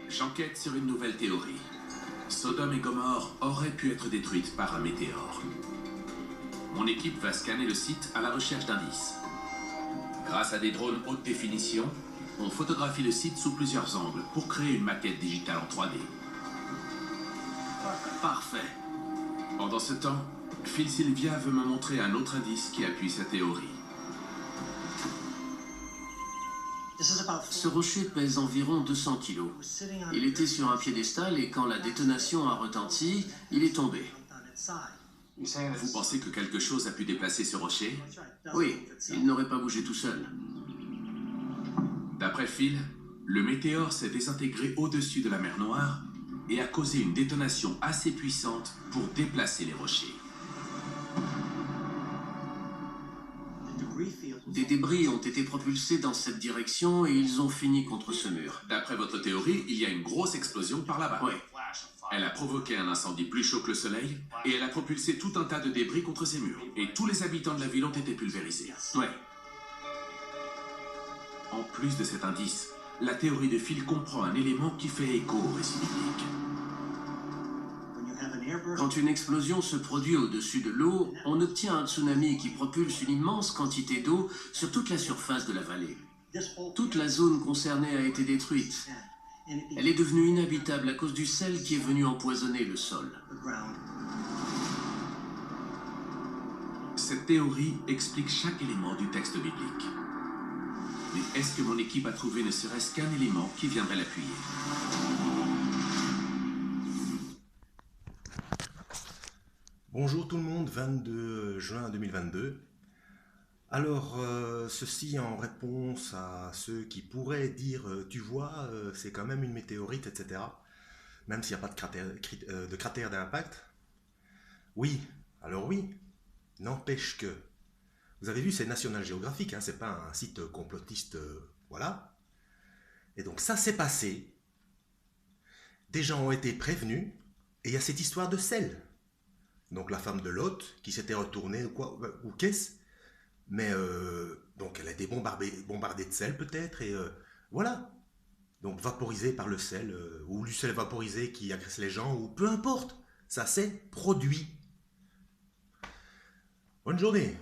J'enquête sur une nouvelle théorie. Sodome et Gomorrhe auraient pu être détruites par un météore. Mon équipe va scanner le site à la recherche d'indices. Grâce à des drones haute définition, on photographie le site sous plusieurs angles pour créer une maquette digitale en 3D. Parfait. Pendant ce temps, Phil Sylvia veut me montrer un autre indice qui appuie sa théorie. Ce rocher pèse environ 200 kilos. Il était sur un piédestal et quand la détonation a retenti, il est tombé. Vous pensez que quelque chose a pu déplacer ce rocher? Oui, il n'aurait pas bougé tout seul. D'après Phil, le météore s'est désintégré au-dessus de la mer Noire et a causé une détonation assez puissante pour déplacer les rochers. Des débris ont été propulsés dans cette direction et ils ont fini contre ce mur. D'après votre théorie, il y a une grosse explosion par là-bas. Oui. Elle a provoqué un incendie plus chaud que le soleil et elle a propulsé tout un tas de débris contre ces murs. Et tous les habitants de la ville ont été pulvérisés. Oui. En plus de cet indice, la théorie de Phil comprend un élément qui fait écho au récit biblique. Quand une explosion se produit au-dessus de l'eau, on obtient un tsunami qui propulse une immense quantité d'eau sur toute la surface de la vallée. Toute la zone concernée a été détruite. Elle est devenue inhabitable à cause du sel qui est venu empoisonner le sol. Cette théorie explique chaque élément du texte biblique. Mais est-ce que mon équipe a trouvé ne serait-ce qu'un élément qui viendrait l'appuyer? Bonjour tout le monde, 22 juin 2022. Alors, ceci en réponse à ceux qui pourraient dire « tu vois, c'est quand même une météorite, etc. » Même s'il n'y a pas de cratère d'impact. Oui, alors oui, n'empêche que... Vous avez vu, c'est National Geographic, hein, c'est pas un site complotiste, voilà. Et donc ça s'est passé, des gens ont été prévenus, et il y a cette histoire de sel. Donc la femme de Lot, qui s'était retournée, ou quoi, ou qu'est-ce? Mais donc elle a été bombardée de sel peut-être, et voilà. Donc vaporisée par le sel, ou du sel vaporisé qui agresse les gens, ou peu importe, ça s'est produit. Bonne journée.